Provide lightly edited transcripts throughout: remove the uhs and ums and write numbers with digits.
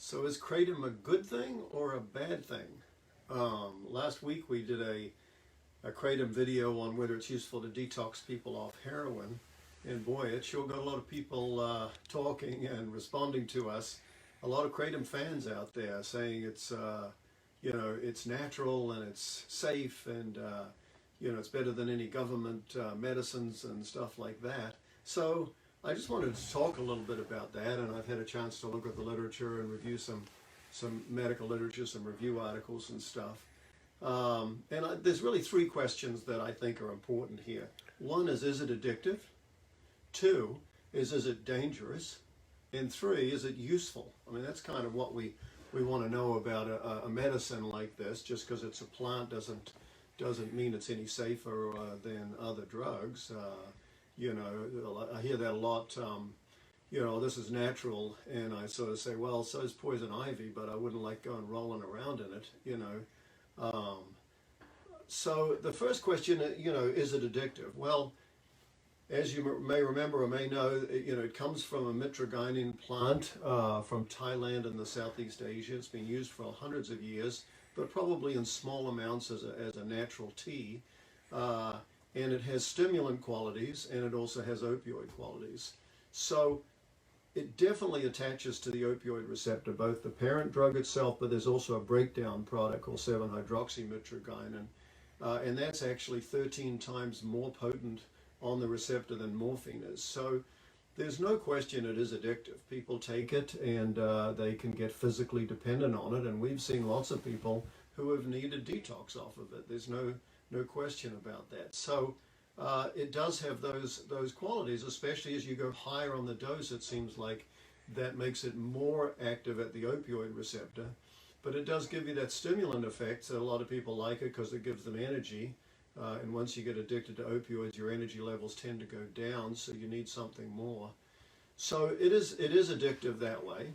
So is Kratom a good thing or a bad thing? Last week we did a Kratom video on whether it's useful to detox people off heroin, and boy, it sure got a lot of people talking and responding to us. A lot of Kratom fans out there saying it's it's natural and it's safe and it's better than any government medicines and stuff like that. So I just wanted to talk a little bit about that, and I've had a chance to look at the literature and review some medical literature, some review articles and stuff. There's really three questions that I think are important here. One is it addictive? Two is it dangerous? And three, is it useful? I mean, that's kind of what we want to know about a medicine like this. Just because it's a plant doesn't mean it's any safer than other drugs. I hear that a lot. This is natural, and I sort of say, well, so is poison ivy, but I wouldn't like going rolling around in it. So the first question, is it addictive? Well, as you may remember or may know, it comes from a mitragynine plant from Thailand and the Southeast Asia. It's been used for hundreds of years, but probably in small amounts as a natural tea. And it has stimulant qualities, and it also has opioid qualities. So it definitely attaches to the opioid receptor, both the parent drug itself, but there's also a breakdown product called 7-hydroxymitragynine, and that's actually 13 times more potent on the receptor than morphine is. So there's no question it is addictive. People take it, and they can get physically dependent on it, and we've seen lots of people who have needed detox off of it. There's no question about that. So it does have those qualities, especially as you go higher on the dose. It seems like that makes it more active at the opioid receptor, but it does give you that stimulant effect. So a lot of people like it because it gives them energy, and once you get addicted to opioids, your energy levels tend to go down, so you need something more. So it is addictive that way.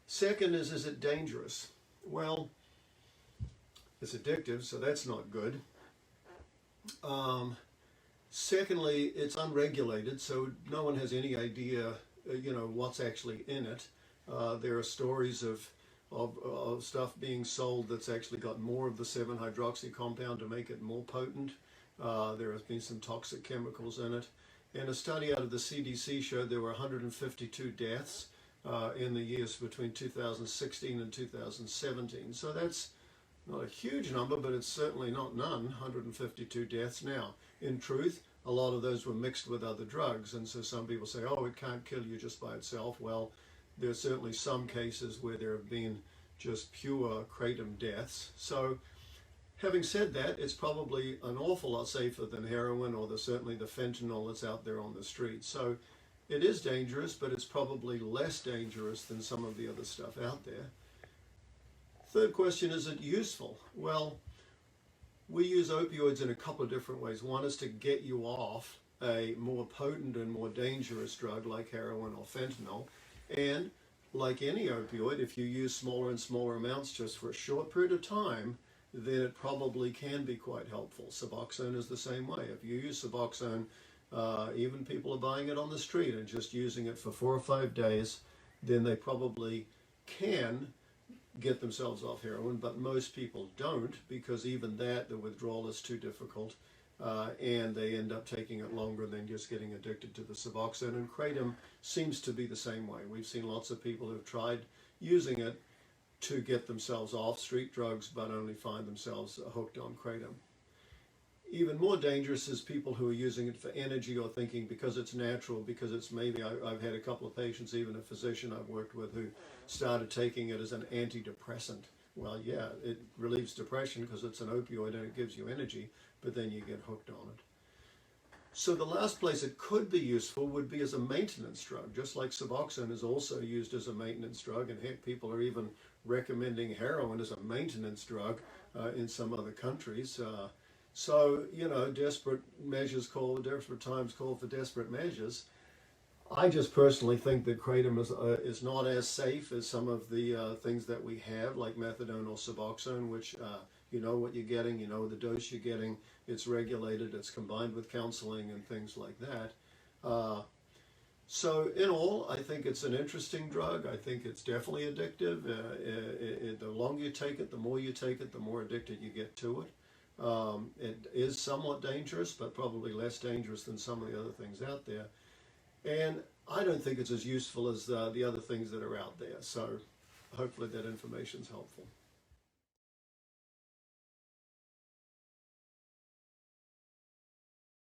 Second is it dangerous? Well, it's addictive, so that's not good. Secondly, it's unregulated, so no one has any idea, what's actually in it. There are stories of stuff being sold that's actually got more of the 7-hydroxy compound to make it more potent. There has been some toxic chemicals in it. And a study out of the CDC showed there were 152 deaths in the years between 2016 and 2017. So that's not a huge number, but it's certainly not none, 152 deaths. Now, in truth, a lot of those were mixed with other drugs, and so some people say, oh, it can't kill you just by itself. Well, there are certainly some cases where there have been just pure kratom deaths. So, having said that, it's probably an awful lot safer than heroin or certainly the fentanyl that's out there on the street. So, it is dangerous, but it's probably less dangerous than some of the other stuff out there. Third question, is it useful? Well, we use opioids in a couple of different ways. One is to get you off a more potent and more dangerous drug like heroin or fentanyl. And like any opioid, if you use smaller and smaller amounts just for a short period of time, then it probably can be quite helpful. Suboxone is the same way. If you use Suboxone, even people are buying it on the street and just using it for 4 or 5 days, then they probably can get themselves off heroin, but most people don't, because even that, the withdrawal is too difficult, and they end up taking it longer than just getting addicted to the Suboxone. And Kratom seems to be the same way. We've seen lots of people who've tried using it to get themselves off street drugs, but only find themselves hooked on Kratom. Even more dangerous is people who are using it for energy or thinking because it's natural, because it's maybe, I've had a couple of patients, even a physician I've worked with, who started taking it as an antidepressant. Well, yeah, it relieves depression because it's an opioid and it gives you energy, but then you get hooked on it. So the last place it could be useful would be as a maintenance drug, just like Suboxone is also used as a maintenance drug, and heck, people are even recommending heroin as a maintenance drug in some other countries. So, desperate times call for desperate measures. I just personally think that Kratom is not as safe as some of the things that we have, like methadone or Suboxone, which you know what you're getting, you know the dose you're getting, it's regulated, it's combined with counseling and things like that. So in all, I think it's an interesting drug. I think it's definitely addictive. The longer you take it, the more you take it, the more addicted you get to it. It is somewhat dangerous, but probably less dangerous than some of the other things out there. And I don't think it's as useful as the other things that are out there. So hopefully that information is helpful.